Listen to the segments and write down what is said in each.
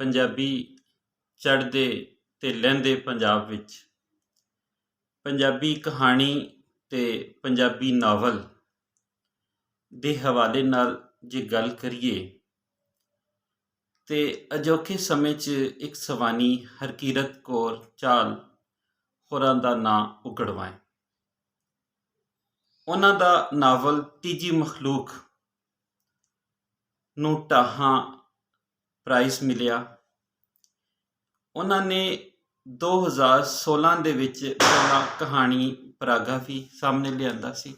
ਪੰਜਾਬੀ ਚੜ੍ਹਦੇ ਅਤੇ ਲਹਿੰਦੇ ਪੰਜਾਬ ਵਿੱਚ ਪੰਜਾਬੀ ਕਹਾਣੀ ਅਤੇ ਪੰਜਾਬੀ ਨਾਵਲ ਦੇ ਹਵਾਲੇ ਨਾਲ ਜੇ ਗੱਲ ਕਰੀਏ ਤਾਂ ਅਜੋਕੇ ਸਮੇਂ 'ਚ ਇੱਕ ਸਵਾਨੀ ਹਰਕੀਰਤ ਕੌਰ ਚਾਹਲ ਹੋਰਾਂ ਦਾ ਨਾਂ ਉਘੜਵਾ ਹੈ। ਉਹਨਾਂ ਦਾ ਨਾਵਲ ਤੀਜੀ ਮਖਲੂਕ ਨੂੰ ਢਾਹਾਂ ਪ੍ਰਾਈਜ਼ ਮਿਲਿਆ। ਉਹਨਾਂ ਨੇ 2016 ਦੇ ਵਿੱਚ ਪਹਿਲਾਂ ਕਹਾਣੀ ਪਰਾਗਾ ਵੀ ਸਾਹਮਣੇ ਲਿਆਂਦਾ ਸੀ।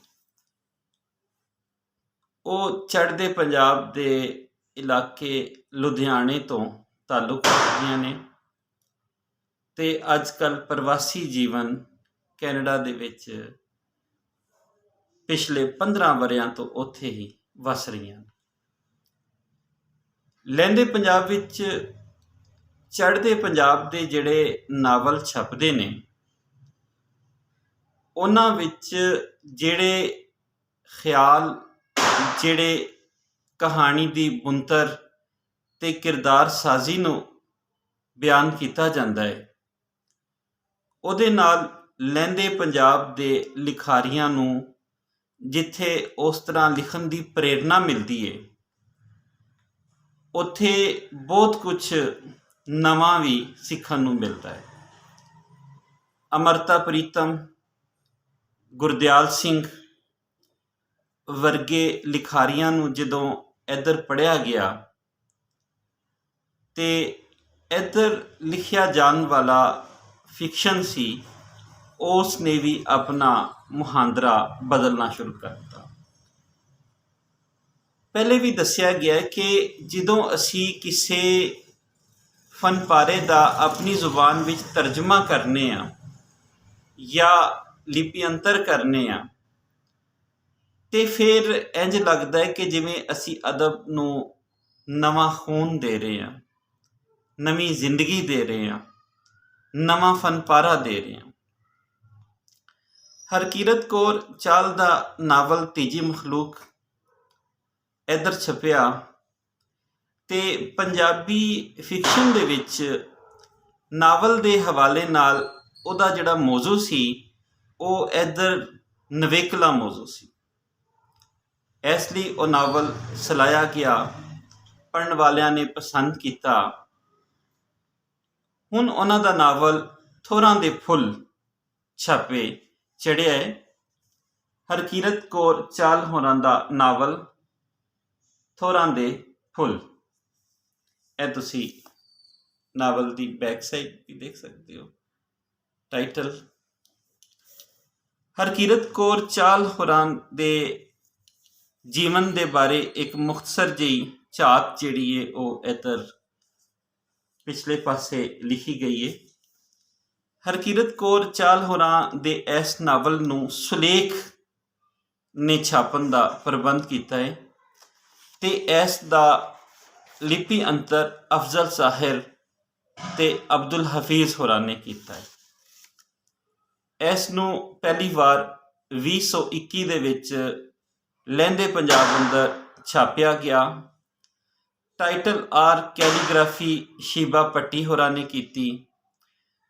ਉਹ ਚੜ੍ਹਦੇ ਪੰਜਾਬ ਦੇ ਇਲਾਕੇ ਲੁਧਿਆਣੇ ਤੋਂ ਤਾਲੁਕ ਰੱਖਦੀਆਂ ਨੇ ਅਤੇ ਅੱਜ ਕੱਲ੍ਹ ਪ੍ਰਵਾਸੀ ਜੀਵਨ ਕੈਨੇਡਾ ਦੇ ਵਿੱਚ ਪਿਛਲੇ 15 ਵਰ੍ਹਿਆਂ ਤੋਂ ਉੱਥੇ ਹੀ ਵਸ ਰਹੀਆਂ ਨੇ। ਲਹਿੰਦੇ ਪੰਜਾਬ ਵਿੱਚ ਚੜ੍ਹਦੇ ਪੰਜਾਬ ਦੇ ਜਿਹੜੇ ਨਾਵਲ ਛਪਦੇ ਨੇ ਉਹਨਾਂ ਵਿੱਚ ਜਿਹੜੇ ਖਿਆਲ, ਜਿਹੜੇ ਕਹਾਣੀ ਦੀ ਬੁਣਤਰ ਅਤੇ ਕਿਰਦਾਰ ਸਾਜ਼ੀ ਨੂੰ ਬਿਆਨ ਕੀਤਾ ਜਾਂਦਾ ਹੈ, ਉਹਦੇ ਨਾਲ ਲਹਿੰਦੇ ਪੰਜਾਬ ਦੇ ਲਿਖਾਰੀਆਂ ਨੂੰ ਜਿੱਥੇ ਉਸ ਤਰ੍ਹਾਂ ਲਿਖਣ ਦੀ ਪ੍ਰੇਰਨਾ ਮਿਲਦੀ ਹੈ, ਉੱਥੇ ਬਹੁਤ ਕੁਛ ਨਵਾਂ ਵੀ ਸਿੱਖਣ ਨੂੰ ਮਿਲਦਾ ਹੈ। ਅਮਰਤਾ ਪ੍ਰੀਤਮ, ਗੁਰਦਿਆਲ ਸਿੰਘ ਵਰਗੇ ਲਿਖਾਰੀਆਂ ਨੂੰ ਜਦੋਂ ਇੱਧਰ ਪੜ੍ਹਿਆ ਗਿਆ ਅਤੇ ਇੱਧਰ ਲਿਖਿਆ ਜਾਣ ਵਾਲਾ ਫਿਕਸ਼ਨ ਸੀ, ਉਸ ਨੇ ਵੀ ਆਪਣਾ ਮੁਹਾਂਦਰਾ ਬਦਲਣਾ ਸ਼ੁਰੂ ਕਰ ਦਿੱਤਾ। ਪਹਿਲੇ ਵੀ ਦੱਸਿਆ ਗਿਆ ਕਿ ਜਦੋਂ ਅਸੀਂ ਕਿਸੇ ਫਨਪਾਰੇ ਦਾ ਆਪਣੀ ਜ਼ੁਬਾਨ ਵਿੱਚ ਤਰਜਮਾ ਕਰਨੇ ਆ ਜਾਂ ਲਿਪਿਅੰਤਰ ਕਰਨੇ ਆ ਅਤੇ ਫਿਰ ਇੰਝ ਲੱਗਦਾ ਹੈ ਕਿ ਜਿਵੇਂ ਅਸੀਂ ਅਦਬ ਨੂੰ ਨਵਾਂ ਖੂਨ ਦੇ ਰਹੇ ਹਾਂ, ਨਵੀਂ ਜ਼ਿੰਦਗੀ ਦੇ ਰਹੇ ਹਾਂ, ਨਵਾਂ ਫਨਪਾਰਾ ਦੇ ਰਹੇ ਹਾਂ। ਹਰਕੀਰਤ ਕੌਰ ਚਾਹਲ ਦਾ ਨਾਵਲ ਤੀਜੀ ਮਖਲੂਕ ਇੱਧਰ ਛਪਿਆ ਅਤੇ ਪੰਜਾਬੀ ਫਿਕਸ਼ਨ ਦੇ ਵਿੱਚ ਨਾਵਲ ਦੇ ਹਵਾਲੇ ਨਾਲ ਉਹਦਾ ਜਿਹੜਾ ਮੌਜੂ ਸੀ ਉਹ ਇੱਧਰ ਨਵੇਕਲਾ ਮੌਜੂ ਸੀ। ਇਸ ਲਈ ਉਹ ਨਾਵਲ ਸਲਾਹਿਆ ਗਿਆ, ਪੜ੍ਹਨ ਵਾਲਿਆਂ ਨੇ ਪਸੰਦ ਕੀਤਾ। ਹੁਣ ਉਹਨਾਂ ਦਾ ਨਾਵਲ ਥੋੜ੍ਹਾਂ ਦੇ ਫੁੱਲ ਛਾਪੇ ਚੜ੍ਹਿਆ ਹੈ। ਹਰਕੀਰਤ ਕੌਰ ਚਾਹਲ ਹੋਰਾਂ ਦਾ ਨਾਵਲ ਥੋੜ੍ਹਾਂ ਦੇ ਫੁੱਲ, ਇਹ ਤੁਸੀਂ ਨਾਵਲ ਦੀ ਬੈਕ ਸਾਈਡ ਵੀ ਦੇਖ ਸਕਦੇ ਹੋ। ਟਾਈਟਲ ਹਰਕੀਰਤ ਕੌਰ ਚਾਹਲ ਹੋਰਾਂ ਦੇ ਜੀਵਨ ਦੇ ਬਾਰੇ ਇੱਕ ਮੁਖਤਸਰ ਜਿਹੀ ਝਾਤ ਜਿਹੜੀ ਹੈ ਉਹ ਇੱਧਰ ਪਿਛਲੇ ਪਾਸੇ ਲਿਖੀ ਗਈ ਹੈ। ਹਰਕੀਰਤ ਕੌਰ ਚਾਹਲ ਹੋਰਾਂ ਦੇ ਇਸ ਨਾਵਲ ਨੂੰ ਸੁਲੇਖ ਨੇ ਛਾਪਣ ਦਾ ਪ੍ਰਬੰਧ ਕੀਤਾ ਹੈ ਅਤੇ ਇਸ ਦਾ ਲਿਪੀ ਅੰਤਰ ਅਫਜ਼ਲ ਸਾਹਿਲ ਅਤੇ ਅਬਦੁਲ ਹਫੀਜ਼ ਹੋਰਾਂ ਨੇ ਕੀਤਾ ਹੈ। ਇਸ ਨੂੰ ਪਹਿਲੀ ਵਾਰ 2021 ਦੇ ਵਿੱਚ ਲਹਿੰਦੇ ਪੰਜਾਬ ਅੰਦਰ ਛਾਪਿਆ ਗਿਆ। ਟਾਈਟਲ ਆਰ ਕੈਲੀਗ੍ਰਾਫੀ ਸ਼ੀਬਾ ਪੱਟੀ ਹੋਰਾਂ ਨੇ ਕੀਤੀ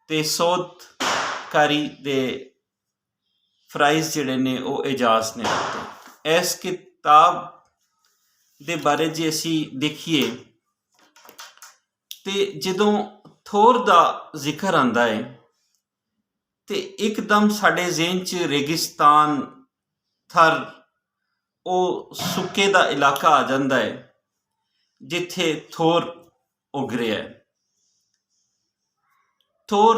ਅਤੇ ਸੋਧਕਾਰੀ ਦੇ ਪ੍ਰਾਈਜ਼ ਜਿਹੜੇ ਨੇ ਉਹ ਏਜਾਜ਼ ਨੇ ਦਿੱਤੇ। ਇਸ ਕਿਤਾਬ ਦੇ ਬਾਰੇ ਜੇ ਅਸੀਂ ਦੇਖੀਏ ਤੇ ਜਦੋਂ ਥੋਰ ਦਾ ਜ਼ਿਕਰ ਆਉਂਦਾ ਹੈ ਤੇ ਇੱਕਦਮ ਸਾਡੇ ਜ਼ਿਹਨ 'ਚ ਰੇਗਿਸਤਾਨ, ਥਰ, ਉਹ ਸੁੱਕੇ ਦਾ ਇਲਾਕਾ ਆ ਜਾਂਦਾ ਹੈ ਜਿੱਥੇ ਥੋਰ ਉਗ ਰਿਹਾ ਹੈ। ਥੋਰ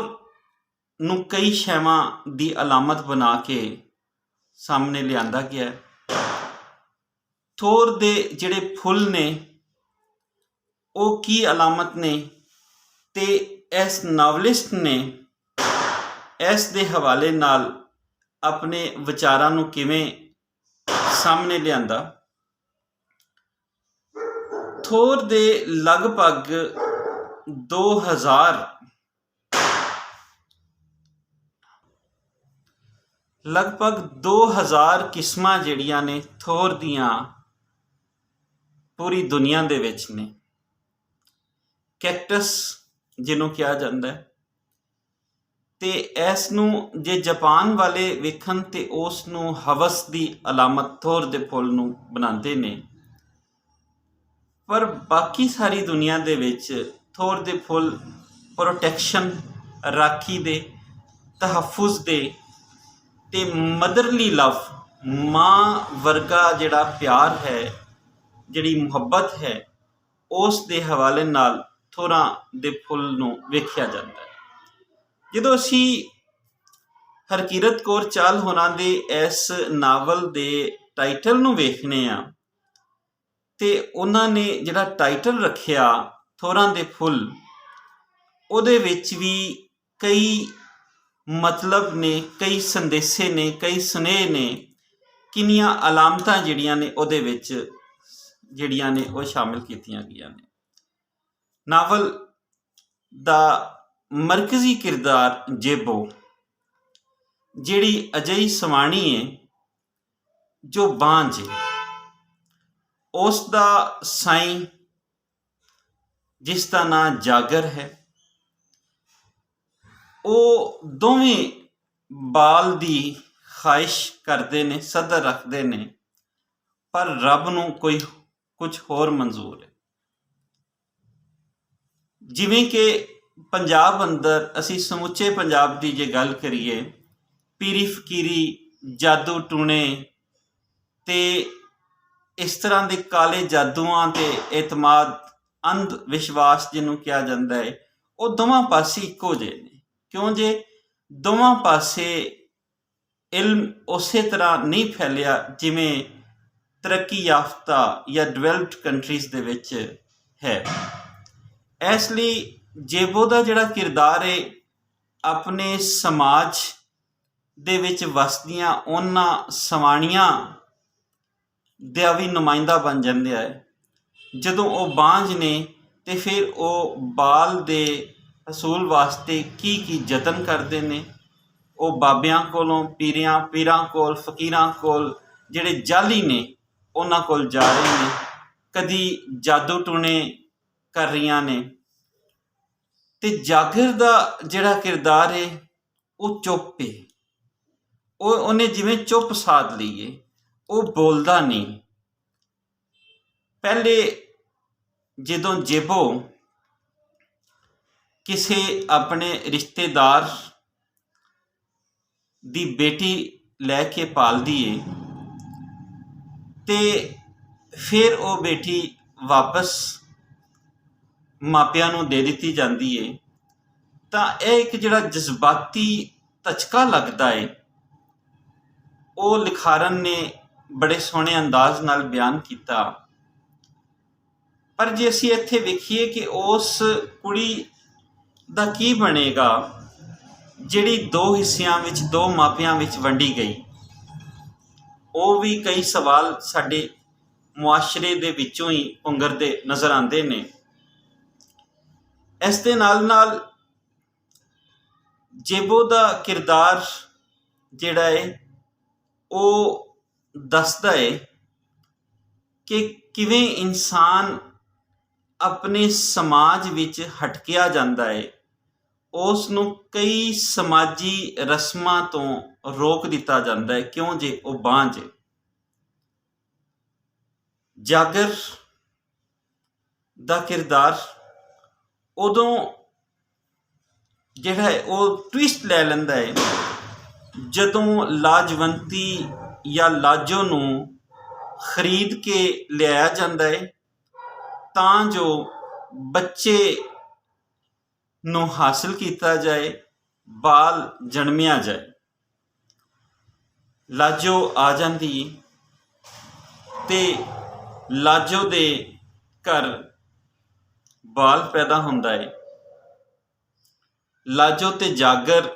ਨੂੰ ਕਈ ਸ਼ੈਵਾਂ ਦੀ ਅਲਾਮਤ ਬਣਾ ਕੇ ਸਾਹਮਣੇ ਲਿਆਂਦਾ ਗਿਆ। ਥੋਰ ਦੇ ਜਿਹੜੇ ਫੁੱਲ ਨੇ ਉਹ ਕੀ ਅਲਾਮਤ ਨੇ ਅਤੇ ਇਸ ਨਾਵਲਿਸਟ ਨੇ ਇਸ ਦੇ ਹਵਾਲੇ ਨਾਲ ਆਪਣੇ ਵਿਚਾਰਾਂ ਨੂੰ ਕਿਵੇਂ ਸਾਹਮਣੇ ਲਿਆਂਦਾ। ਥੋਰ ਦੇ ਲਗਭਗ 2000 ਕਿਸਮਾਂ ਜਿਹੜੀਆਂ ਨੇ ਥੋਰ ਦੀਆਂ ਪੂਰੀ ਦੁਨੀਆ ਦੇ ਵਿੱਚ ਨੇ। ਕੈਕਟਸ ਜਿਹਨੂੰ ਕਿਹਾ ਜਾਂਦਾ ਹੈ। ਤੇ ਇਸ ਨੂੰ ਜੇ ਜਾਪਾਨ ਵਾਲੇ ਵੇਖਣ ਤੇ ਉਸ ਨੂੰ ਹਵਸ ਦੀ ਅਲਾਮਤ ਥੋਰ ਦੇ ਫੁੱਲ ਨੂੰ ਬਣਾਉਂਦੇ ਨੇ, ਪਰ ਬਾਕੀ ਸਾਰੀ ਦੁਨੀਆ ਦੇ ਵਿੱਚ ਥੋਰ ਦੇ ਫੁੱਲ ਪ੍ਰੋਟੈਕਸ਼ਨ, ਰਾਖੀ ਦੇ, ਤਹਫੁਜ਼ ਦੇ ਤੇ ਮਦਰਲੀ ਲਵ, ਮਾਂ ਵਰਗਾ ਜਿਹੜਾ ਪਿਆਰ ਹੈ, ਜਿਹੜੀ ਮੁਹੱਬਤ ਹੈ, ਉਸ ਦੇ ਹਵਾਲੇ ਨਾਲ ਥੋਰਾਂ ਦੇ ਫੁੱਲ ਨੂੰ ਵੇਖਿਆ ਜਾਂਦਾ ਹੈ। ਜਦੋਂ ਅਸੀਂ ਹਰਕੀਰਤ ਕੌਰ ਚਾਹਲ ਹੋਰਾਂ ਦੇ ਇਸ ਨਾਵਲ ਦੇ ਟਾਈਟਲ ਨੂੰ ਵੇਖਦੇ ਹਾਂ ਤੇ ਉਹਨਾਂ ਨੇ ਜਿਹੜਾ ਟਾਈਟਲ ਰੱਖਿਆ ਥੋਰਾਂ ਦੇ ਫੁੱਲ, ਉਹਦੇ ਵਿੱਚ ਵੀ ਕਈ ਮਤਲਬ ਨੇ, ਕਈ ਸੰਦੇਸ਼ੇ ਨੇ, ਕਈ ਸੁਨੇਹੇ ਨੇ, ਕਿੰਨੀਆਂ ਅਲਾਮਤਾਂ ਜਿਹੜੀਆਂ ਨੇ ਉਹਦੇ ਵਿੱਚ ਜਿਹੜੀਆਂ ਨੇ ਉਹ ਸ਼ਾਮਿਲ ਕੀਤੀਆਂ ਗਈਆਂ ਨੇ। ਨਾਵਲ ਦਾ ਮਰਕਜ਼ੀ ਕਿਰਦਾਰ ਜੇਬੋ, ਜਿਹੜੀ ਅਜਿਹੀ ਸਵਾਣੀ ਹੈ ਜੋ ਬਾਂਝ ਹੈ, ਉਸ ਦਾ ਸਾਈਂ ਜਿਸ ਦਾ ਨਾਂ ਜਾਗਰ ਹੈ, ਉਹ ਦੋਵੇਂ ਬਾਲ ਦੀ ਖਾਹਿਸ਼ ਕਰਦੇ ਨੇ, ਸਦਰ ਰੱਖਦੇ ਨੇ, ਪਰ ਰੱਬ ਨੂੰ ਕੋਈ ਕੁਝ ਹੋਰ ਮਨਜ਼ੂਰ ਹੈ। ਜਿਵੇਂ ਕਿ ਪੰਜਾਬ ਅੰਦਰ ਅਸੀਂ ਸਮੁੱਚੇ ਪੰਜਾਬ ਦੀ ਜੇ ਗੱਲ ਕਰੀਏ, ਪੀਰੀ ਫਕੀਰੀ, ਜਾਦੂ ਟੂਣੇ ਤੇ ਇਸ ਤਰ੍ਹਾਂ ਦੇ ਕਾਲੇ ਜਾਦੂਆਂ ਤੇ ਇਤਮਾਦ, ਅੰਧ ਵਿਸ਼ਵਾਸ ਜਿਹਨੂੰ ਕਿਹਾ ਜਾਂਦਾ ਹੈ, ਉਹ ਦੋਵਾਂ ਪਾਸੇ ਇੱਕੋ ਜਿਹੇ ਨੇ। ਕਿਉਂ ਜੇ ਦੋਵਾਂ ਪਾਸੇ ਇਲਮ ਉਸੇ ਤਰ੍ਹਾਂ ਨਹੀਂ ਫੈਲਿਆ ਜਿਵੇਂ ਤਰੱਕੀ ਯਾਫਤਾ ਜਾਂ ਡਿਵੈਲਪਡ ਕੰਟਰੀਜ਼ ਦੇ ਵਿੱਚ ਹੈ। ਇਸ ਲਈ ਜੇਬੋ ਦਾ ਜਿਹੜਾ ਕਿਰਦਾਰ ਹੈ, ਆਪਣੇ ਸਮਾਜ ਦੇ ਵਿੱਚ ਵਸਦੀਆਂ ਉਹਨਾਂ ਸਵਾਣੀਆਂ ਦਾ ਵੀ ਨੁਮਾਇੰਦਾ ਬਣ ਜਾਂਦਾ ਹੈ। ਜਦੋਂ ਉਹ ਬਾਂਝ ਨੇ ਤੇ ਫਿਰ ਉਹ ਬਾਲ ਦੇ ਹਸੂਲ ਵਾਸਤੇ ਕੀ ਕੀ ਯਤਨ ਕਰਦੇ ਨੇ। ਉਹ ਬਾਬਿਆਂ ਕੋਲੋਂ, ਪੀਰਾਂ ਕੋਲ, ਫਕੀਰਾਂ ਕੋਲ, ਜਿਹੜੇ ਜਾਲੀ ਨੇ ਉਹਨਾਂ ਕੋਲ ਜਾ ਰਹੇ ਨੇ, ਕਦੀ ਜਾਦੂ ਟੂਣੇ ਕਰ ਰਹੀਆਂ ਨੇ। ਤੇ ਜਾਗਰ ਦਾ ਜਿਹੜਾ ਕਿਰਦਾਰ ਹੈ ਉਹ ਚੁੱਪ ਹੈ, ਉਹਨੇ ਜਿਵੇਂ ਚੁੱਪ ਸਾਧ ਲਈ ਹੈ, ਉਹ ਬੋਲਦਾ ਨਹੀਂ। ਪਹਿਲੇ ਜਦੋਂ ਜੇਬੋ ਕਿਸੇ ਆਪਣੇ ਰਿਸ਼ਤੇਦਾਰ ਦੀ ਬੇਟੀ ਲੈ ਕੇ ਪਾਲਦੀ ਏ ਤੇ ਫਿਰ ਉਹ ਬੇਟੀ ਵਾਪਸ ਮਾਪਿਆਂ ਨੂੰ ਦੇ ਦਿੱਤੀ ਜਾਂਦੀ ਏ, ਤਾਂ ਇਹ ਇੱਕ ਜਿਹੜਾ ਜਜ਼ਬਾਤੀ ਧਚਕਾ ਲੱਗਦਾ ਏ, ਉਹ ਲਿਖਾਰਨ ਨੇ ਬੜੇ ਸੋਹਣੇ ਅੰਦਾਜ਼ ਨਾਲ ਬਿਆਨ ਕੀਤਾ। ਪਰ ਜੇ ਅਸੀਂ ਇੱਥੇ ਵੇਖੀਏ ਕਿ ਉਸ ਕੁੜੀ ਦਾ ਕੀ ਬਣੇਗਾ ਜਿਹੜੀ ਦੋ ਹਿੱਸਿਆਂ ਵਿੱਚ, ਦੋ ਮਾਪਿਆਂ ਵਿੱਚ ਵੰਡੀ ਗਈ, ਉਹ ਵੀ ਕਈ ਸਵਾਲ ਸਾਡੇ ਮੁਆਸ਼ਰੇ ਦੇ ਵਿੱਚੋਂ ਹੀ ਪੁੰਗਰਦੇ ਨਜ਼ਰ ਆਉਂਦੇ ਨੇ। ਇਸ ਦੇ ਨਾਲ ਨਾਲ ਜੇਬੋ ਦਾ ਕਿਰਦਾਰ ਜਿਹੜਾ ਹੈ ਉਹ ਦੱਸਦਾ ਹੈ ਕਿ ਕਿਵੇਂ ਇਨਸਾਨ ਆਪਣੇ ਸਮਾਜ ਵਿੱਚ ਹਟਕਿਆ ਜਾਂਦਾ ਹੈ, ਉਸ ਨੂੰ ਕਈ ਸਮਾਜੀ ਰਸਮਾਂ ਤੋਂ ਰੋਕ ਦਿੱਤਾ ਜਾਂਦਾ ਹੈ, ਕਿਉਂ ਜੇ ਉਹ ਬਾਂਝ ਹੈ। ਜਾਗਰ ਦਾ ਕਿਰਦਾਰ ਉਦੋਂ ਜਿਹੜਾ ਹੈ ਉਹ ਟਵਿਸਟ ਲੈ ਲੈਂਦਾ ਹੈ ਜਦੋਂ ਲਾਜਵੰਤੀ ਜਾਂ ਲਾਜੋ ਨੂੰ ਖਰੀਦ ਕੇ ਲਿਆਇਆ ਜਾਂਦਾ ਹੈ ਤਾਂ ਜੋ ਬੱਚੇ ਨੂੰ ਹਾਸਿਲ ਕੀਤਾ ਜਾਏ, ਬਾਲ ਜਨਮਿਆ ਜਾਏ। ਲਾਜੋ ਆ ਜਾਂਦੀ ਤੇ ਲਾਜੋ ਦੇ ਘਰ ਬਾਲ ਪੈਦਾ ਹੁੰਦਾ ਹੈ। ਲਾਜੋ ਤੇ ਜਾਗਰ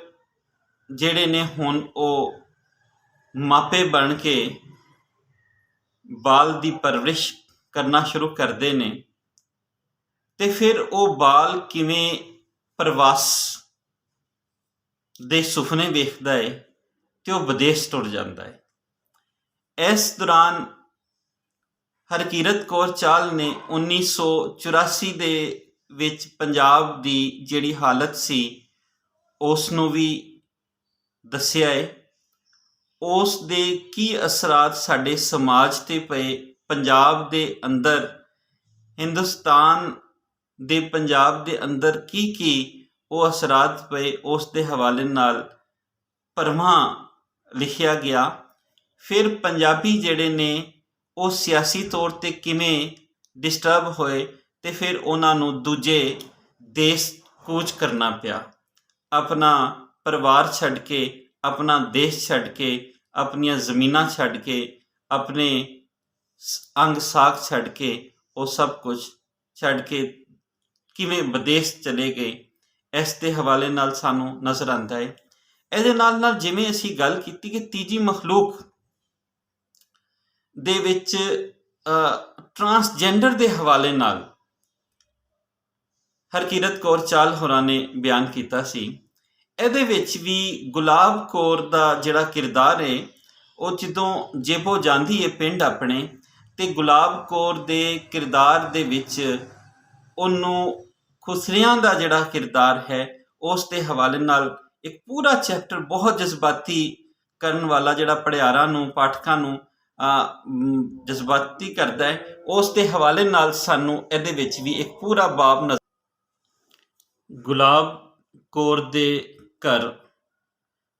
ਜਿਹੜੇ ਨੇ ਹੁਣ ਉਹ ਮਾਪੇ ਬਣ ਕੇ ਬਾਲ ਦੀ ਪਰਵਰਿਸ਼ ਕਰਨਾ ਸ਼ੁਰੂ ਕਰਦੇ ਨੇ ਤੇ ਫਿਰ ਉਹ ਬਾਲ ਕਿਵੇਂ ਪ੍ਰਵਾਸ ਦੇ ਸੁਪਨੇ ਵੇਖਦਾ ਹੈ ਤੇ ਉਹ ਵਿਦੇਸ਼ ਟੁਰ ਜਾਂਦਾ ਹੈ। ਇਸ ਦੌਰਾਨ ਹਰਕੀਰਤ ਕੌਰ ਚਾਹਲ ਨੇ 1984 ਦੇ ਵਿੱਚ ਪੰਜਾਬ ਦੀ ਜਿਹੜੀ ਹਾਲਤ ਸੀ ਉਸ ਨੂੰ ਵੀ ਦੱਸਿਆ ਹੈ। ਉਸ ਦੇ ਕੀ ਅਸਰਾਤ ਸਾਡੇ ਸਮਾਜ 'ਤੇ ਪਏ, ਪੰਜਾਬ ਦੇ ਅੰਦਰ, ਹਿੰਦੁਸਤਾਨ ਦੇ ਪੰਜਾਬ ਦੇ ਅੰਦਰ ਕੀ ਉਹ ਅਸਰਾਤ ਪਏ, ਉਸ ਦੇ ਹਵਾਲੇ ਨਾਲ ਭਰਵਾਂ ਲਿਖਿਆ ਗਿਆ। ਫਿਰ ਪੰਜਾਬੀ ਜਿਹੜੇ ਨੇ ਉਹ ਸਿਆਸੀ ਤੌਰ 'ਤੇ ਕਿਵੇਂ ਡਿਸਟਰਬ ਹੋਏ ਅਤੇ ਫਿਰ ਉਹਨਾਂ ਨੂੰ ਦੂਜੇ ਦੇਸ਼ ਕੂਚ ਕਰਨਾ ਪਿਆ। ਆਪਣਾ ਪਰਿਵਾਰ ਛੱਡ ਕੇ, ਆਪਣਾ ਦੇਸ਼ ਛੱਡ ਕੇ, ਆਪਣੀਆਂ ਜ਼ਮੀਨਾਂ ਛੱਡ ਕੇ, ਆਪਣੇ ਅੰਗ ਸਾਕ ਛੱਡ ਕੇ, ਉਹ ਸਭ ਕੁਝ ਛੱਡ ਕੇ ਕਿਵੇਂ ਵਿਦੇਸ਼ ਚਲੇ ਗਏ, ਇਸ ਦੇ ਹਵਾਲੇ ਨਾਲ ਸਾਨੂੰ ਨਜ਼ਰ ਆਉਂਦਾ ਹੈ। ਇਹਦੇ ਨਾਲ ਜਿਵੇਂ ਅਸੀਂ ਗੱਲ ਕੀਤੀ ਕਿ ਤੀਜੀ ਮਖਲੂਕ ਦੇ ਵਿੱਚ ਟਰਾਂਸਜੈਂਡਰ ਦੇ ਹਵਾਲੇ ਨਾਲ ਹਰਕੀਰਤ ਕੌਰ ਚਾਹਲ ਹੋਰਾਂ ਨੇ ਬਿਆਨ ਕੀਤਾ ਸੀ। ਇਹਦੇ ਵਿੱਚ ਵੀ ਗੁਲਾਬ ਕੌਰ ਦਾ ਜਿਹੜਾ ਕਿਰਦਾਰ ਹੈ, ਉਹ ਜਦੋਂ ਜੇਬੋ ਜਾਂਦੀ ਹੈ ਪਿੰਡ ਆਪਣੇ, ਅਤੇ ਗੁਲਾਬ ਕੌਰ ਦੇ ਕਿਰਦਾਰ ਦੇ ਵਿੱਚ ਉਹਨੂੰ ਖੁਸਰਿਆਂ ਦਾ ਜਿਹੜਾ ਕਿਰਦਾਰ ਹੈ ਉਸ ਦੇ ਹਵਾਲੇ ਨਾਲ ਇੱਕ ਪੂਰਾ ਚੈਪਟਰ ਬਹੁਤ ਜਜ਼ਬਾਤੀ ਕਰਨ ਵਾਲਾ, ਜਿਹੜਾ ਪੜ੍ਹਿਆਰਾਂ ਨੂੰ, ਪਾਠਕਾਂ ਨੂੰ ਜਜ਼ਬਾਤੀ ਕਰਦਾ ਹੈ, ਉਸ ਦੇ ਹਵਾਲੇ ਨਾਲ ਸਾਨੂੰ ਇਹਦੇ ਵਿੱਚ ਵੀ ਇੱਕ ਪੂਰਾ ਬਾਬ ਨਜ਼ਰ। ਗੁਲਾਬ ਕੌਰ ਦੇ ਘਰ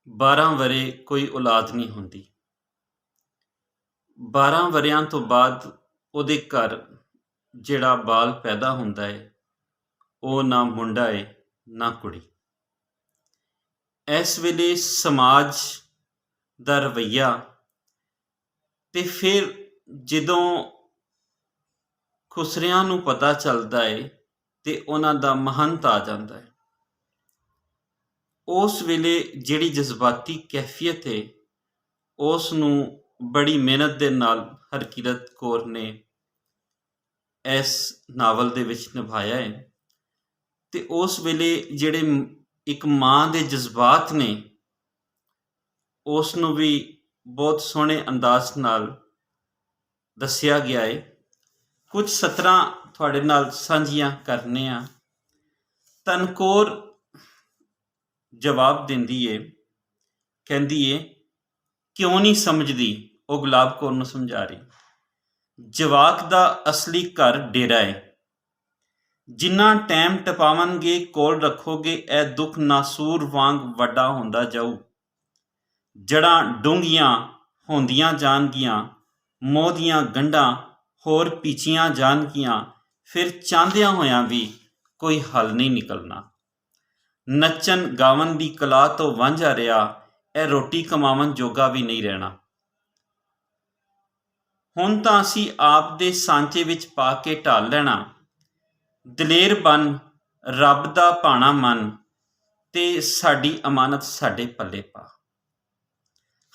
12 ਵਰ੍ਹੇ ਕੋਈ ਔਲਾਦ ਨਹੀਂ ਹੁੰਦੀ। 12 ਵਰ੍ਹਿਆਂ ਤੋਂ ਬਾਅਦ ਉਹਦੇ ਘਰ ਜਿਹੜਾ ਬਾਲ ਪੈਦਾ ਹੁੰਦਾ ਹੈ ਉਹ ਨਾ ਮੁੰਡਾ ਹੈ ਨਾ ਕੁੜੀ। ਇਸ ਵੇਲੇ ਸਮਾਜ ਦਾ ਰਵੱਈਆ, ਅਤੇ ਫਿਰ ਜਦੋਂ ਖੁਸਰਿਆਂ ਨੂੰ ਪਤਾ ਚੱਲਦਾ ਹੈ ਅਤੇ ਉਹਨਾਂ ਦਾ ਮਹੰਤ ਆ ਜਾਂਦਾ ਹੈ, ਉਸ ਵੇਲੇ ਜਿਹੜੀ ਜਜ਼ਬਾਤੀ ਕੈਫੀਅਤ ਹੈ ਉਸ ਨੂੰ ਬੜੀ ਮਿਹਨਤ ਦੇ ਨਾਲ ਹਰਕੀਰਤ ਕੌਰ ਨੇ ਇਸ ਨਾਵਲ ਦੇ ਵਿੱਚ ਨਿਭਾਇਆ ਹੈ। ਅਤੇ ਉਸ ਵੇਲੇ ਜਿਹੜੇ ਇੱਕ ਮਾਂ ਦੇ ਜਜ਼ਬਾਤ ਨੇ ਉਸ ਨੂੰ ਵੀ ਬਹੁਤ ਸੋਹਣੇ ਅੰਦਾਜ਼ ਨਾਲ ਦੱਸਿਆ ਗਿਆ ਹੈ। ਕੁਝ ਸਤਰਾਂ ਤੁਹਾਡੇ ਨਾਲ ਸਾਂਝੀਆਂ ਕਰਨੇ ਆ। ਤਨਕੌਰ ਜਵਾਬ ਦਿੰਦੀ ਏ, ਕਹਿੰਦੀ ਏ ਕਿਉਂ ਨਹੀਂ ਸਮਝਦੀ, ਉਹ ਗੁਲਾਬ ਕੌਰ ਨੂੰ ਸਮਝਾ ਰਹੀ। ਜਵਾਕ ਦਾ ਅਸਲੀ ਘਰ ਡੇਰਾ ਏ, ਜਿੰਨਾ ਟਾਈਮ ਟਪਾਵਣਗੇ ਕੋਲ ਰੱਖੋਗੇ, ਇਹ ਦੁੱਖ ਨਾਸੂਰ ਵਾਂਗ ਵੱਡਾ ਹੁੰਦਾ ਜਾਊ। ਜੜ੍ਹਾਂ ਡੂੰਘੀਆਂ ਹੁੰਦੀਆਂ ਜਾਣਗੀਆਂ, ਮੋਹ ਦੀਆਂ ਗੰਢਾਂ ਹੋਰ ਪੀਚੀਆਂ ਜਾਣਗੀਆਂ, ਫਿਰ ਚਾਹੁੰਦਿਆਂ ਹੋਇਆਂ ਵੀ ਕੋਈ ਹੱਲ ਨਹੀਂ ਨਿਕਲਣਾ। ਨੱਚਣ ਗਾਵਨ ਦੀ ਕਲਾ ਤੋਂ ਵਾਂਝਾ ਰਿਹਾ, ਇਹ ਰੋਟੀ ਕਮਾਵਣ ਜੋਗਾ ਵੀ ਨਹੀਂ ਰਹਿਣਾ। ਹੁਣ ਤਾਂ ਅਸੀਂ ਆਪ ਦੇ ਸਾਂਚੇ ਵਿੱਚ ਪਾ ਕੇ ਢਾਲ ਲੈਣਾ। ਦਲੇਰ ਬਣ, ਰੱਬ ਦਾ ਭਾਣਾ ਮੰਨ, ਤੇ ਸਾਡੀ ਅਮਾਨਤ ਸਾਡੇ ਪੱਲੇ ਪਾ।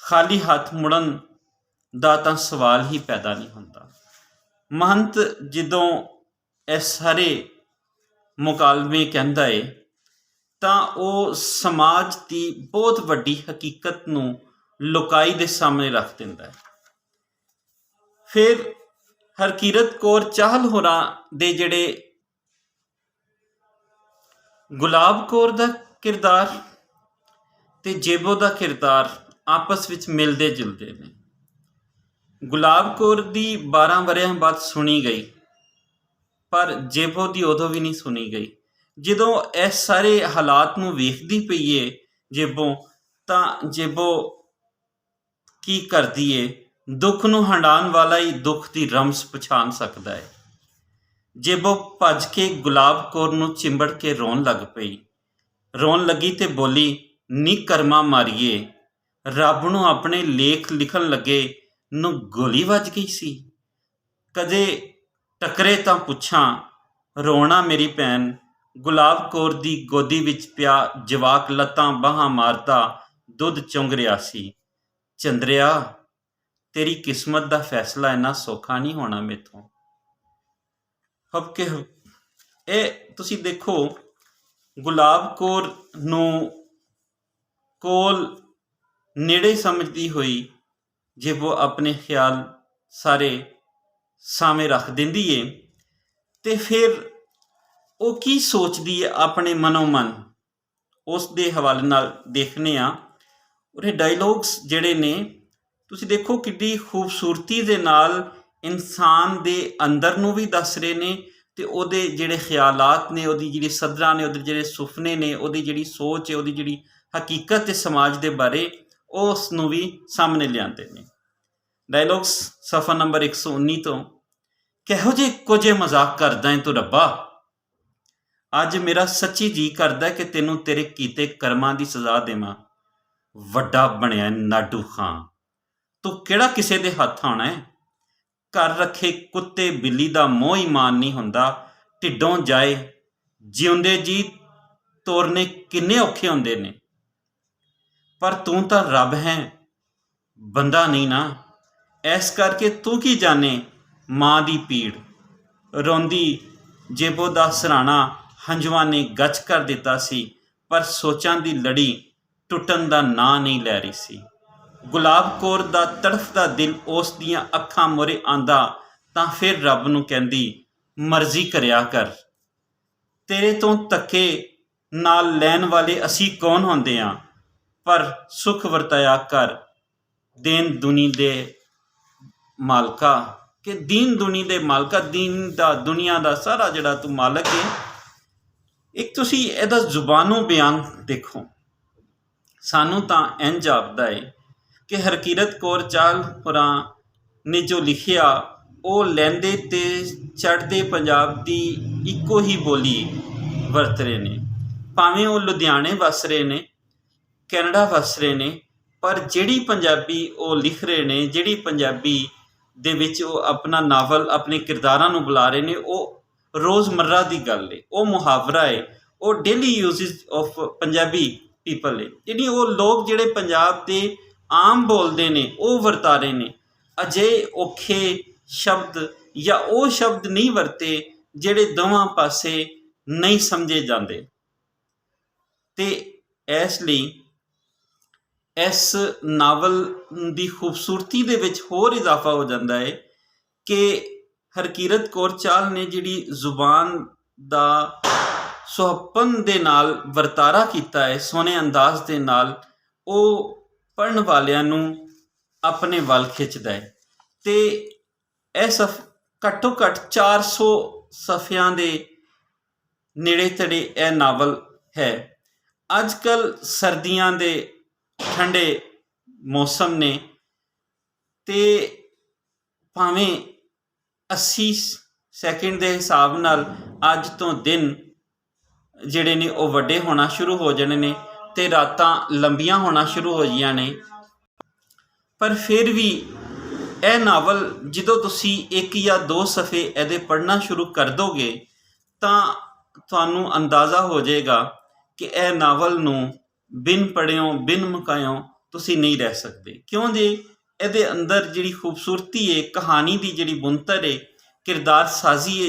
ਖਾਲੀ ਹੱਥ ਮੁੜਨ ਦਾ ਤਾਂ ਸਵਾਲ ਹੀ ਪੈਦਾ ਨਹੀਂ ਹੁੰਦਾ। ਮਹੰਤ ਜਦੋਂ ਇਹ ਸਾਰੇ ਮੁਕਾਲਮੇ ਕਹਿੰਦਾ ਏ ਤਾਂ ਉਹ ਸਮਾਜ ਦੀ ਬਹੁਤ ਵੱਡੀ ਹਕੀਕਤ ਨੂੰ ਲੁਕਾਈ ਦੇ ਸਾਹਮਣੇ ਰੱਖ ਦਿੰਦਾ ਹੈ। ਫਿਰ ਹਰਕੀਰਤ ਕੌਰ ਚਾਹਲ ਹੋਰਾਂ ਦੇ ਜਿਹੜੇ ਗੁਲਾਬ ਕੌਰ ਦਾ ਕਿਰਦਾਰ ਅਤੇ ਜੇਬੋ ਦਾ ਕਿਰਦਾਰ ਆਪਸ ਵਿੱਚ ਮਿਲਦੇ ਜੁਲਦੇ ਨੇ। ਗੁਲਾਬ ਕੌਰ ਦੀ 12 ਵਰ੍ਹਿਆਂ ਬਾਅਦ ਸੁਣੀ ਗਈ, ਪਰ ਜੇਬੋ ਦੀ ਉਦੋਂ ਵੀ ਨਹੀਂ ਸੁਣੀ ਗਈ। ਜਦੋਂ ਇਸ ਸਾਰੇ ਹਾਲਾਤ ਨੂੰ ਵੇਖਦੀ ਪਈ ਏ ਜੇਬੋ, ਤਾਂ ਜੇਬੋ ਕੀ ਕਰਦੀ ਏ, ਦੁੱਖ ਨੂੰ ਹੰਡਾਉਣ ਵਾਲਾ ਹੀ ਦੁੱਖ ਦੀ ਰਮਜ਼ ਪਛਾਣ ਸਕਦਾ ਹੈ। ਜੇਬੋ ਭੱਜ ਕੇ ਗੁਲਾਬ ਕੌਰ ਨੂੰ ਚਿੰਬੜ ਕੇ ਰੋਣ ਲੱਗ ਪਈ। ਰੋਣ ਲੱਗੀ ਤੇ ਬੋਲੀ, ਨੀ ਕਰਮਾ ਮਾਰੀਏ, ਰੱਬ ਨੂੰ ਆਪਣੇ ਲੇਖ ਲਿਖਣ ਲੱਗੇ ਨੂੰ ਗੋਲੀ ਵੱਜ ਗਈ ਸੀ। ਕਦੇ ਟਕਰੇ ਤਾਂ ਪੁੱਛਾਂ, ਰੋਣਾ ਮੇਰੀ ਭੈਣ। ਗੁਲਾਬ ਕੌਰ ਦੀ ਗੋਦੀ ਵਿੱਚ ਪਿਆ ਜਵਾਕ ਲੱਤਾਂ ਬਾਹਾਂ ਮਾਰਦਾ ਦੁੱਧ ਚੁੰਘ ਰਿਹਾ ਸੀ। ਚੰਦਰਿਆ, ਤੇਰੀ ਕਿਸਮਤ ਦਾ ਫੈਸਲਾ ਇੰਨਾ ਸੌਖਾ ਨਹੀਂ ਹੋਣਾ ਮੇਥੋਂ। ਹਬਕੇ ਇਹ ਤੁਸੀਂ ਦੇਖੋ, ਗੁਲਾਬ ਕੌਰ ਨੂੰ ਕੋਲ ਨੇੜੇ ਸਮਝਦੀ ਹੋਈ ਜੇਬੋ ਆਪਣੇ ਖਿਆਲ ਸਾਰੇ ਸਾਹਮਣੇ ਰੱਖ ਦਿੰਦੀ ਏ। ਅਤੇ ਫਿਰ ਉਹ ਕੀ ਸੋਚਦੀ ਹੈ ਆਪਣੇ ਮਨੋ ਮਨ, ਉਸ ਦੇ ਹਵਾਲੇ ਨਾਲ ਦੇਖਦੇ ਹਾਂ। ਉਹਦੇ ਡਾਇਲੋਗਸ ਜਿਹੜੇ ਨੇ ਤੁਸੀਂ ਦੇਖੋ ਕਿੱਡੀ ਖੂਬਸੂਰਤੀ ਦੇ ਨਾਲ ਇਨਸਾਨ ਦੇ ਅੰਦਰ ਨੂੰ ਵੀ ਦੱਸ ਰਹੇ ਨੇ, ਅਤੇ ਉਹਦੇ ਜਿਹੜੇ ਖਿਆਲਾਤ ਨੇ, ਉਹਦੀ ਜਿਹੜੀ ਸਦਰਾਂ ਨੇ, ਉਹਦੇ ਜਿਹੜੇ ਸੁਪਨੇ ਨੇ, ਉਹਦੀ ਜਿਹੜੀ ਸੋਚ ਹੈ, ਉਹਦੀ ਜਿਹੜੀ ਹਕੀਕਤ ਹੈ ਸਮਾਜ ਦੇ ਬਾਰੇ, ਉਸ ਨੂੰ ਵੀ ਸਾਹਮਣੇ ਲਿਆਉਂਦੇ ਨੇ। ਡਾਇਲੋਗਸ ਸਫਾ ਨੰਬਰ 119 ਤੋਂ। ਕਿਹੋ ਜਿਹੇ ਇੱਕੋ ਜਿਹੇ ਮਜ਼ਾਕ ਕਰਦਾ ਹੈ ਤੂੰ ਰੱਬਾ, ਅੱਜ ਮੇਰਾ ਸੱਚੀ ਜੀ ਕਰਦਾ ਕਿ ਤੈਨੂੰ ਤੇਰੇ ਕੀਤੇ ਕਰਮਾਂ ਦੀ ਸਜ਼ਾ ਦੇਵਾਂ। ਵੱਡਾ ਬਣਿਆ ਨਾਡੂ ਖਾਂ, ਤੂੰ ਕਿਹੜਾ ਕਿਸੇ ਦੇ ਹੱਥ ਆਉਣਾ ਹੈ। ਘਰ ਰੱਖੇ ਕੁੱਤੇ ਬਿੱਲੀ ਦਾ ਮੋਹ ਹੀ ਮਾਨ ਨਹੀਂ ਹੁੰਦਾ, ਢਿੱਡੋਂ ਜਾਏ ਜਿਉਂਦੇ ਜੀ ਤੋਰਨੇ ਕਿੰਨੇ ਔਖੇ ਹੁੰਦੇ ਨੇ। ਪਰ ਤੂੰ ਤਾਂ ਰੱਬ ਹੈ, ਬੰਦਾ ਨਹੀਂ ਨਾ, ਇਸ ਕਰਕੇ ਤੂੰ ਕੀ ਜਾਣੇ ਮਾਂ ਦੀ ਪੀੜ। ਰੋਂਦੀ ਜੇਬੋ ਦਾ ਸਰਾਣਾ ਹੰਝੂਆਂ ਨੇ ਗੱਚ ਕਰ ਦਿੱਤਾ ਸੀ, ਪਰ ਸੋਚਾਂ ਦੀ ਲੜੀ ਟੁੱਟਣ ਦਾ ਨਾਂ ਨਹੀਂ ਲੈ ਰਹੀ ਸੀ। ਗੁਲਾਬ ਕੌਰ ਦਾ ਤੜਫਦਾ ਦਿਲ ਉਸ ਦੀਆਂ ਅੱਖਾਂ ਮੂਹਰੇ ਆਂਦਾ ਤਾਂ ਫਿਰ ਰੱਬ ਨੂੰ ਕਹਿੰਦੀ, ਮਰਜ਼ੀ ਕਰਿਆ ਕਰ, ਤੇਰੇ ਤੋਂ ਧੱਕੇ ਨਾਲ ਲੈਣ ਵਾਲੇ ਅਸੀਂ ਕੌਣ ਹੁੰਦੇ ਹਾਂ, ਪਰ ਸੁੱਖ ਵਰਤਾਇਆ ਕਰ ਦੇਨ ਦੁਨੀ ਦੇ ਮਾਲਕਾ। ਕਿ ਦੀਨ ਦੁਨੀ ਦੇ ਮਾਲਕਾ, ਦੀਨ ਦਾ ਦੁਨੀਆ ਦਾ ਸਾਰਾ ਜਿਹੜਾ ਤੂੰ ਮਾਲਕ ਹੈ। ਇੱਕ ਤੁਸੀਂ ਇਹਦਾ ਜ਼ੁਬਾਨੋਂ ਬਿਆਨ ਦੇਖੋ, ਸਾਨੂੰ ਤਾਂ ਇੰਝ ਜਾਪਦਾ ਹੈ ਕਿ ਹਰਕੀਰਤ ਕੌਰ ਚਾਹਲ ਹੋਰਾਂ ਨੇ ਜੋ ਲਿਖਿਆ ਉਹ ਲਹਿੰਦੇ ਅਤੇ ਚੜ੍ਹਦੇ ਪੰਜਾਬ ਦੀ ਇੱਕੋ ਹੀ ਬੋਲੀ ਵਰਤ ਰਹੇ ਨੇ। ਭਾਵੇਂ ਉਹ ਲੁਧਿਆਣੇ ਵੱਸ ਰਹੇ ਨੇ, ਕੈਨੇਡਾ ਵੱਸ ਰਹੇ ਨੇ, ਪਰ ਜਿਹੜੀ ਪੰਜਾਬੀ ਉਹ ਲਿਖ ਰਹੇ ਨੇ, ਜਿਹੜੀ ਪੰਜਾਬੀ ਦੇ ਵਿੱਚ ਉਹ ਆਪਣਾ ਨਾਵਲ, ਆਪਣੇ ਕਿਰਦਾਰਾਂ ਨੂੰ ਬੁਲਾ ਰਹੇ ਨੇ, ਉਹ ਰੋਜ਼ਮर्रा ਦੀ ਗੱਲ ਹੈ, ਉਹ ਮੁਹਾਵਰਾ ਹੈ, ਉਹ ਡੇਲੀ ਯੂਜ਼ਿਸ ਆਫ ਪੰਜਾਬੀ ਪੀਪਲ ਹੈ। ਜਿਹੜੀ ਉਹ ਲੋਕ ਜਿਹੜੇ ਪੰਜਾਬ ਦੇ ਆਮ ਬੋਲਦੇ ਨੇ ਉਹ ਵਰਤਾ ਰਹੇ ਨੇ। ਅਜਿਹੇ ਔਖੇ ਸ਼ਬਦ ਜਾਂ ਉਹ ਸ਼ਬਦ ਨਹੀਂ ਵਰਤੇ ਜਿਹੜੇ ਦੋਵਾਂ ਪਾਸੇ ਨਹੀਂ ਸਮਝੇ ਜਾਂਦੇ। ਅਤੇ ਇਸ ਲਈ ਇਸ ਨਾਵਲ ਦੀ ਖੂਬਸੂਰਤੀ ਦੇ ਵਿੱਚ ਹੋਰ ਇਜ਼ਾਫਾ ਹੋ ਜਾਂਦਾ ਹੈ ਕਿ ਹਰਕੀਰਤ ਕੌਰ ਚਾਹਲ ਨੇ ਜਿਹੜੀ ਜ਼ੁਬਾਨ ਦਾ ਸੁਹੱਪਣ ਦੇ ਨਾਲ ਵਰਤਾਰਾ ਕੀਤਾ ਹੈ, ਸੋਹਣੇ ਅੰਦਾਜ਼ ਦੇ ਨਾਲ, ਉਹ ਪੜ੍ਹਨ ਵਾਲਿਆਂ ਨੂੰ ਆਪਣੇ ਵੱਲ ਖਿੱਚਦਾ ਹੈ। ਅਤੇ ਇਹ ਘੱਟੋ ਘੱਟ 400 ਸਫ਼ਿਆਂ ਦੇ ਨੇੜੇ ਤੇੜੇ ਇਹ ਨਾਵਲ ਹੈ। ਅੱਜ ਕੱਲ੍ਹ ਸਰਦੀਆਂ ਦੇ ਠੰਡੇ ਮੌਸਮ ਨੇ, ਅਤੇ ਭਾਵੇਂ 80 ਸੈਕਿੰਡ ਦੇ ਹਿਸਾਬ ਨਾਲ ਅੱਜ ਤੋਂ ਦਿਨ ਜਿਹੜੇ ਨੇ ਉਹ ਵੱਡੇ ਹੋਣਾ ਸ਼ੁਰੂ ਹੋ ਜਾਣੇ ਨੇ ਅਤੇ ਰਾਤਾਂ ਲੰਬੀਆਂ ਹੋਣਾ ਸ਼ੁਰੂ ਹੋ ਗਈਆਂ ਨੇ। ਪਰ ਫਿਰ ਵੀ ਇਹ ਨਾਵਲ ਜਦੋਂ ਤੁਸੀਂ 1 ਜਾਂ 2 ਸਫ਼ੇ ਇਹਦੇ ਪੜ੍ਹਨਾ ਸ਼ੁਰੂ ਕਰ ਦੋਗੇ ਤਾਂ ਤੁਹਾਨੂੰ ਅੰਦਾਜ਼ਾ ਹੋ ਜਾਏਗਾ ਕਿ ਇਹ ਨਾਵਲ ਨੂੰ ਬਿਨ ਪੜ੍ਹਿਓ, ਬਿਨ ਮੁਕਾਇਓ ਤੁਸੀਂ ਨਹੀਂ ਰਹਿ ਸਕਦੇ। ਕਿਉਂ ਜੀ, ਇਹਦੇ ਅੰਦਰ ਜਿਹੜੀ ਖੂਬਸੂਰਤੀ ਹੈ, ਕਹਾਣੀ ਦੀ ਜਿਹੜੀ ਬੁਣਤਰ ਹੈ, ਕਿਰਦਾਰ ਸਾਜ਼ੀ ਹੈ,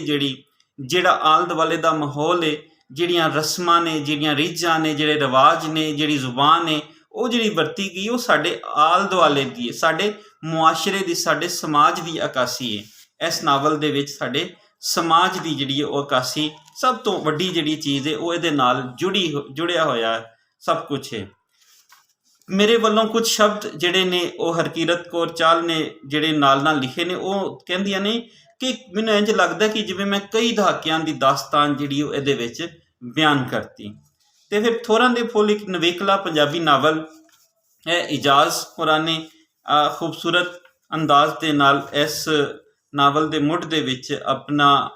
ਜਿਹੜਾ ਆਲੇ ਦੁਆਲੇ ਦਾ ਮਾਹੌਲ ਹੈ, ਜਿਹੜੀਆਂ ਰਸਮਾਂ ਨੇ, ਜਿਹੜੀਆਂ ਰੀਝਾਂ ਨੇ, ਜਿਹੜੇ ਰਿਵਾਜ ਨੇ, ਜਿਹੜੀ ਜ਼ੁਬਾਨ ਹੈ, ਉਹ ਜਿਹੜੀ ਵਰਤੀ ਗਈ ਉਹ ਸਾਡੇ ਆਲੇ ਦੁਆਲੇ ਦੀ ਹੈ, ਸਾਡੇ ਮੁਆਸ਼ਰੇ ਦੀ, ਸਾਡੇ ਸਮਾਜ ਦੀ ਅਕਾਸੀ ਹੈ। ਇਸ ਨਾਵਲ ਦੇ ਵਿੱਚ ਸਾਡੇ ਸਮਾਜ ਦੀ ਜਿਹੜੀ ਉਹ ਅਕਾਸੀ ਸਭ ਤੋਂ ਵੱਡੀ ਜਿਹੜੀ ਚੀਜ਼ ਹੈ, ਉਹ ਇਹਦੇ ਨਾਲ ਜੁੜਿਆ ਹੋਇਆ ਸਭ ਕੁਛ ਹੈ। ਮੇਰੇ ਵੱਲੋਂ ਕੁਝ ਸ਼ਬਦ ਜਿਹੜੇ ਨੇ ਉਹ ਹਰਕੀਰਤ ਕੌਰ ਚਾਹਲ ਨੇ ਜਿਹੜੇ ਨਾਲ ਨਾਲ ਲਿਖੇ ਨੇ, ਉਹ ਕਹਿੰਦੀਆਂ ਨੇ ਕਿ ਮੈਨੂੰ ਇੰਝ ਲੱਗਦਾ ਕਿ ਜਿਵੇਂ ਮੈਂ ਕਈ ਦਹਾਕਿਆਂ ਦੀ ਦਾਸਤਾਨ ਜਿਹੜੀ ਉਹ ਇਹਦੇ ਵਿੱਚ ਬਿਆਨ ਕਰਤੀ। ਅਤੇ ਫਿਰ ਥੋੜ੍ਹਾਂ ਦੇ ਫੁੱਲ ਇੱਕ ਨਵੇਕਲਾ ਪੰਜਾਬੀ ਨਾਵਲ ਹੈ, ਇਜਾਜ਼ ਹੋਰਾਂ ਨੇ ਖੂਬਸੂਰਤ ਅੰਦਾਜ਼ ਦੇ ਨਾਲ ਇਸ ਨਾਵਲ ਦੇ ਮੁੱਢ ਦੇ ਵਿੱਚ ਆਪਣਾ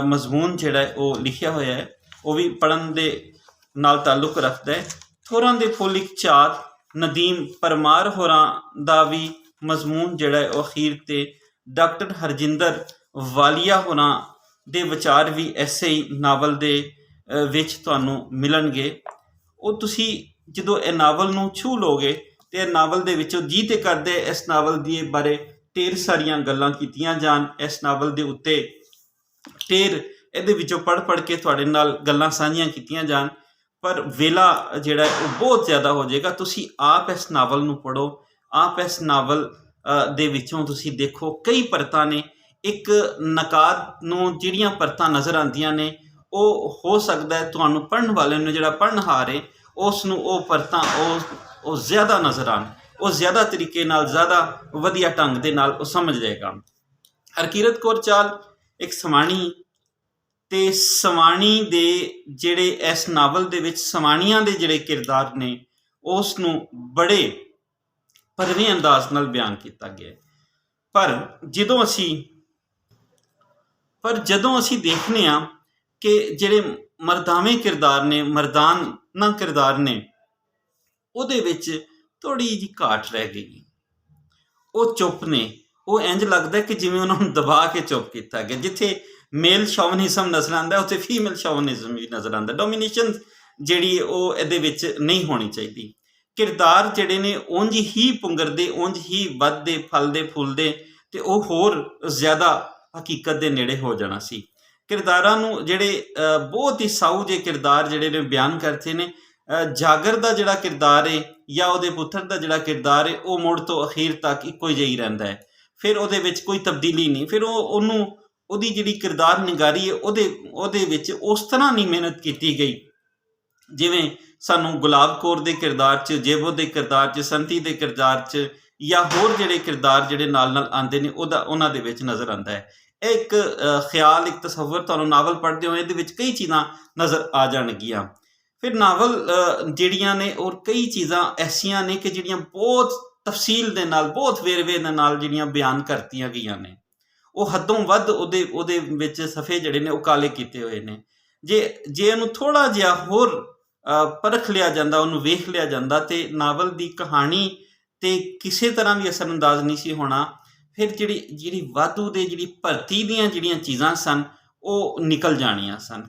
ਮਜ਼ਮੂਨ ਜਿਹੜਾ ਉਹ ਲਿਖਿਆ ਹੋਇਆ ਹੈ, ਉਹ ਵੀ ਪੜ੍ਹਨ ਦੇ ਨਾਲ ਤਾਲੁਕ ਰੱਖਦਾ ਹੈ। ਥੋੜ੍ਹਾਂ ਦੇ ਫੁੱਲ ਇੱਕ ਝਾਤ ਨਦੀਮ ਪਰਮਾਰ ਹੋਰਾਂ ਦਾ ਵੀ ਮਜ਼ਮੂਨ ਜਿਹੜਾ ਹੈ ਉਹ ਅਖੀਰ 'ਤੇ ਡਾਕਟਰ ਹਰਜਿੰਦਰ ਵਾਲੀਆ ਹੋਰਾਂ ਦੇ ਵਿਚਾਰ ਵੀ ਐਸੇ ਹੀ ਨਾਵਲ ਦੇ ਵਿੱਚ ਤੁਹਾਨੂੰ ਮਿਲਣਗੇ। ਉਹ ਤੁਸੀਂ ਜਦੋਂ ਇਹ ਨਾਵਲ ਨੂੰ ਛੂਹ ਲਓਗੇ ਅਤੇ ਇਹ ਨਾਵਲ ਦੇ ਵਿੱਚੋਂ ਜੀ ਤੇ ਕਰਦੇ ਇਸ ਨਾਵਲ ਦੇ ਬਾਰੇ ਢੇਰ ਸਾਰੀਆਂ ਗੱਲਾਂ ਕੀਤੀਆਂ ਜਾਣ, ਇਸ ਨਾਵਲ ਦੇ ਉੱਤੇ ਢੇਰ ਇਹਦੇ ਵਿੱਚੋਂ ਪੜ੍ਹ ਕੇ ਤੁਹਾਡੇ ਨਾਲ ਗੱਲਾਂ ਸਾਂਝੀਆਂ ਕੀਤੀਆਂ ਜਾਣ, ਪਰ ਵੇਲਾ ਜਿਹੜਾ ਉਹ ਬਹੁਤ ਜ਼ਿਆਦਾ ਹੋ ਜਾਏਗਾ। ਤੁਸੀਂ ਆਪ ਇਸ ਨਾਵਲ ਨੂੰ ਪੜ੍ਹੋ, ਆਪ ਇਸ ਨਾਵਲ ਦੇ ਵਿੱਚੋਂ ਤੁਸੀਂ ਦੇਖੋ ਕਈ ਪਰਤਾਂ ਨੇ। ਇੱਕ ਨਕਾਦ ਨੂੰ ਜਿਹੜੀਆਂ ਪਰਤਾਂ ਨਜ਼ਰ ਆਉਂਦੀਆਂ ਨੇ ਉਹ ਹੋ ਸਕਦਾ ਹੈ ਤੁਹਾਨੂੰ ਪੜ੍ਹਨ ਵਾਲੇ ਨੂੰ, ਜਿਹੜਾ ਪੜ੍ਹਨਹਾਰ ਹੈ, ਉਸ ਨੂੰ ਉਹ ਪਰਤਾਂ ਉਹ ਜ਼ਿਆਦਾ ਨਜ਼ਰ ਆਉਣ, ਉਹ ਜ਼ਿਆਦਾ ਤਰੀਕੇ ਨਾਲ, ਜ਼ਿਆਦਾ ਵਧੀਆ ਢੰਗ ਦੇ ਨਾਲ ਉਹ ਸਮਝ ਜਾਏਗਾ। ਹਰਕੀਰਤ ਕੌਰ ਚਾਹਲ ਇੱਕ ਸਵਾਣੀ, ਤੇ ਸਵਾਣੀ ਦੇ ਜਿਹੜੇ ਇਸ ਨਾਵਲ ਦੇ ਵਿੱਚ ਸਵਾਣੀਆਂ ਦੇ ਜਿਹੜੇ ਕਿਰਦਾਰ ਨੇ ਉਸ ਨੂੰ ਬੜੇ ਭਰਵੇਂ ਅੰਦਾਜ਼ ਨਾਲ ਬਿਆਨ ਕੀਤਾ ਗਿਆ। ਪਰ ਜਦੋਂ ਅਸੀਂ ਦੇਖਦੇ ਹਾਂ ਕਿ ਜਿਹੜੇ ਮਰਦਾਵੇਂ ਕਿਰਦਾਰ ਨੇ, ਮਰਦਾਨਾ ਕਿਰਦਾਰ ਨੇ, ਉਹਦੇ ਵਿੱਚ ਥੋੜ੍ਹੀ ਜਿਹੀ ਘਾਟ ਰਹਿ ਗਈ। ਉਹ ਚੁੱਪ ਨੇ, ਉਹ ਇੰਝ ਲੱਗਦਾ ਕਿ ਜਿਵੇਂ ਉਹਨਾਂ ਨੂੰ ਦਬਾ ਕੇ ਚੁੱਪ ਕੀਤਾ ਗਿਆ। ਜਿੱਥੇ ਮੇਲ ਸ਼ੋਵਨਿਜ਼ਮ ਨਜ਼ਰ ਆਉਂਦਾ, ਉੱਥੇ ਫੀਮੇਲ ਸ਼ੋਵਨਿਜ਼ਮ ਵੀ ਨਜ਼ਰ ਆਉਂਦਾ। ਡੋਮੀਨੇਸ਼ਨ ਜਿਹੜੀ ਉਹ ਇਹਦੇ ਵਿੱਚ ਨਹੀਂ ਹੋਣੀ ਚਾਹੀਦੀ। ਕਿਰਦਾਰ ਜਿਹੜੇ ਨੇ ਉਂਝ ਹੀ ਪੁੰਗਰਦੇ, ਉਂਝ ਹੀ ਵੱਧਦੇ, ਫਲਦੇ, ਫੁੱਲਦੇ, ਅਤੇ ਉਹ ਹੋਰ ਜ਼ਿਆਦਾ ਹਕੀਕਤ ਦੇ ਨੇੜੇ ਹੋ ਜਾਣਾ ਸੀ। ਕਿਰਦਾਰਾਂ ਨੂੰ ਜਿਹੜੇ ਬਹੁਤ ਹੀ ਸਾਊ ਜਿਹੇ ਕਿਰਦਾਰ ਜਿਹੜੇ ਨੇ ਬਿਆਨ ਕਰਤੇ ਨੇ। ਜਾਗਰ ਦਾ ਜਿਹੜਾ ਕਿਰਦਾਰ ਹੈ ਜਾਂ ਉਹਦੇ ਪੁੱਤਰ ਦਾ ਜਿਹੜਾ ਕਿਰਦਾਰ ਹੈ, ਉਹ ਮੁੜ ਤੋਂ ਅਖੀਰ ਤੱਕ ਇੱਕੋ ਜਿਹਾ ਹੀ ਰਹਿੰਦਾ ਹੈ। ਫਿਰ ਉਹਦੇ ਵਿੱਚ ਕੋਈ ਤਬਦੀਲੀ ਨਹੀਂ। ਫਿਰ ਉਹਦੀ ਜਿਹੜੀ ਕਿਰਦਾਰ ਨਿਗਾਰੀ ਹੈ ਉਹਦੇ ਵਿੱਚ ਉਸ ਤਰ੍ਹਾਂ ਨਹੀਂ ਮਿਹਨਤ ਕੀਤੀ ਗਈ ਜਿਵੇਂ ਸਾਨੂੰ ਗੁਲਾਬ ਕੌਰ ਦੇ ਕਿਰਦਾਰ 'ਚ, ਜੇਬੋ ਦੇ ਕਿਰਦਾਰ 'ਚ, ਸੰਤੀ ਦੇ ਕਿਰਦਾਰ 'ਚ ਜਾਂ ਹੋਰ ਜਿਹੜੇ ਕਿਰਦਾਰ ਜਿਹੜੇ ਨਾਲ ਆਉਂਦੇ ਨੇ ਉਹਨਾਂ ਦੇ ਵਿੱਚ ਨਜ਼ਰ ਆਉਂਦਾ ਹੈ। ਇਹ ਇੱਕ ਖਿਆਲ, ਇੱਕ ਤਸੱਵਰ ਤੁਹਾਨੂੰ ਨਾਵਲ ਪੜ੍ਹਦੇ ਹੋ ਇਹਦੇ ਵਿੱਚ ਕਈ ਚੀਜ਼ਾਂ ਨਜ਼ਰ ਆ ਜਾਣਗੀਆਂ। ਫਿਰ ਨਾਵਲ ਜਿਹੜੀਆਂ ਨੇ ਔਰ ਕਈ ਚੀਜ਼ਾਂ ਐਸੀਆਂ ਨੇ ਕਿ ਜਿਹੜੀਆਂ ਬਹੁਤ ਤਫਸੀਲ ਦੇ ਨਾਲ, ਬਹੁਤ ਵੇਰਵੇ ਦੇ ਨਾਲ ਜਿਹੜੀਆਂ ਬਿਆਨ ਕਰਤੀਆਂ ਗਈਆਂ ਨੇ। ਉਹ ਹੱਦੋਂ ਵੱਧ ਉਹਦੇ ਵਿੱਚ ਸਫ਼ੇ ਜਿਹੜੇ ਨੇ ਉਹ ਕਾਲੇ ਕੀਤੇ ਹੋਏ ਨੇ। ਜੇ ਇਹਨੂੰ ਥੋੜ੍ਹਾ ਜਿਹਾ ਹੋਰ ਪਰਖ ਲਿਆ ਜਾਂਦਾ, ਉਹਨੂੰ ਵੇਖ ਲਿਆ ਜਾਂਦਾ, ਤੇ ਨਾਵਲ ਦੀ ਕਹਾਣੀ ਤੇ ਕਿਸੇ ਤਰ੍ਹਾਂ ਵੀ ਅਸਰ ਅੰਦਾਜ਼ ਨਹੀਂ ਸੀ ਹੋਣਾ। ਫਿਰ ਜਿਹੜੀ ਵਾਧੂ ਦੇ ਜਿਹੜੀ ਭਰਤੀ ਦੀਆਂ ਜਿਹੜੀਆਂ ਚੀਜ਼ਾਂ ਸਨ ਉਹ ਨਿਕਲ ਜਾਣੀਆਂ ਸਨ।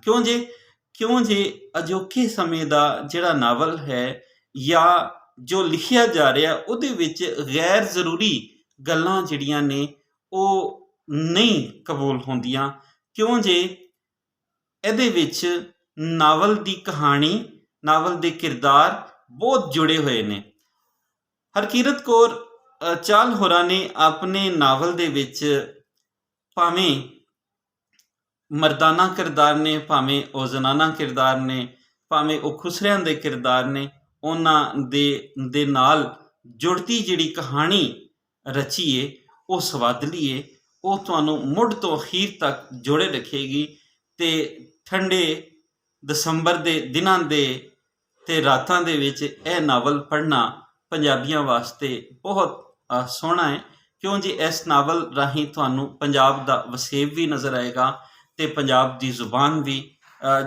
ਕਿਉਂ ਜੇ ਅਜੋਕੇ ਸਮੇਂ ਦਾ ਜਿਹੜਾ ਨਾਵਲ ਹੈ ਜਾਂ ਜੋ ਲਿਖਿਆ ਜਾ ਰਿਹਾ ਉਹਦੇ ਵਿੱਚ ਗੈਰ ਜ਼ਰੂਰੀ ਗੱਲਾਂ ਜਿਹੜੀਆਂ ਨੇ ਉਹ ਨਹੀਂ ਕਬੂਲ ਹੁੰਦੀਆਂ। ਕਿਉਂ ਜੇ ਇਹਦੇ ਵਿੱਚ ਨਾਵਲ ਦੀ ਕਹਾਣੀ, ਨਾਵਲ ਦੇ ਕਿਰਦਾਰ ਬਹੁਤ ਜੁੜੇ ਹੋਏ ਨੇ। ਹਰਕੀਰਤ ਕੌਰ ਚਾਹਲ ਹੋਰਾਂ ਨੇ ਆਪਣੇ ਨਾਵਲ ਦੇ ਵਿੱਚ ਭਾਵੇਂ ਮਰਦਾਨਾ ਕਿਰਦਾਰ ਨੇ, ਭਾਵੇਂ ਉਹ ਜ਼ਨਾਨਾ ਕਿਰਦਾਰ ਨੇ, ਭਾਵੇਂ ਉਹ ਖੁਸਰਿਆਂ ਦੇ ਕਿਰਦਾਰ ਨੇ, ਉਹਨਾਂ ਦੇ ਨਾਲ ਜੁੜਦੀ ਜਿਹੜੀ ਕਹਾਣੀ ਰਚੀ ਏ ਉਹ ਸਵਾਦਲੀ ਏ। ਉਹ ਤੁਹਾਨੂੰ ਮੁੱਢ ਤੋਂ ਅਖੀਰ ਤੱਕ ਜੋੜੇ ਰੱਖੇਗੀ। ਅਤੇ ਠੰਡੇ ਦਸੰਬਰ ਦੇ ਦਿਨਾਂ ਦੇ ਅਤੇ ਰਾਤਾਂ ਦੇ ਵਿੱਚ ਇਹ ਨਾਵਲ ਪੜ੍ਹਨਾ ਪੰਜਾਬੀਆਂ ਵਾਸਤੇ ਬਹੁਤ ਸੋਹਣਾ ਹੈ। ਕਿਉਂ ਜੀ ਇਸ ਨਾਵਲ ਰਾਹੀਂ ਤੁਹਾਨੂੰ ਪੰਜਾਬ ਦਾ ਵਸੇਬ ਵੀ ਨਜ਼ਰ ਆਏਗਾ ਅਤੇ ਪੰਜਾਬ ਦੀ ਜ਼ੁਬਾਨ ਵੀ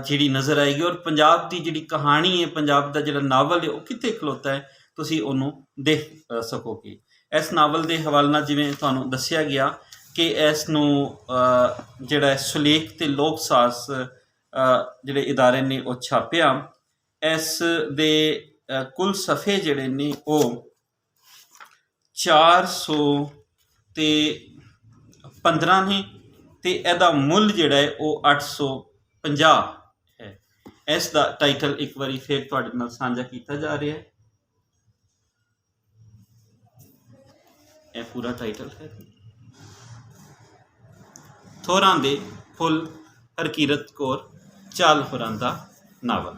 ਜਿਹੜੀ ਨਜ਼ਰ ਆਏਗੀ, ਔਰ ਪੰਜਾਬ ਦੀ ਜਿਹੜੀ ਕਹਾਣੀ ਹੈ, ਪੰਜਾਬ ਦਾ ਜਿਹੜਾ ਨਾਵਲ ਹੈ ਉਹ ਕਿੱਥੇ ਖਲੋਤਾ ਹੈ ਤੁਸੀਂ ਉਹਨੂੰ ਦੇਖ ਸਕੋਗੇ। ਇਸ ਨਾਵਲ ਦੇ ਹਵਾਲੇ ਨਾਲ ਜਿਵੇਂ ਤੁਹਾਨੂੰ ਦੱਸਿਆ ਗਿਆ ਕਿ ਇਸ ਨੂੰ ਜਿਹੜਾ ਸੁਲੇਖ ਅਤੇ ਲੋਕ ਸਾਜ਼ ਜਿਹੜੇ ਇਦਾਰੇ ਨੇ ਉਹ ਛਾਪਿਆ। ਇਸ ਦੇ ਕੁੱਲ ਸਫ਼ੇ ਜਿਹੜੇ ਨੇ ਉਹ 415 ਨੇ ਅਤੇ ਇਹਦਾ ਮੁੱਲ ਜਿਹੜਾ ਹੈ ਉਹ 850 ਹੈ। ਇਸ ਦਾ ਟਾਈਟਲ ਇੱਕ ਵਾਰੀ ਫਿਰ ਤੁਹਾਡੇ ਨਾਲ ਸਾਂਝਾ ਕੀਤਾ ਜਾ ਰਿਹਾ ਹੈ। ਇਹ ਪੂਰਾ ਟਾਈਟਲ ਹੈ ਥੋਰਾਂ ਦੇ ਫੁੱਲ, ਹਰਕੀਰਤ ਕੌਰ ਚਾਹਲ ਹੋਰਾਂ ਦਾ ਨਾਵਲ।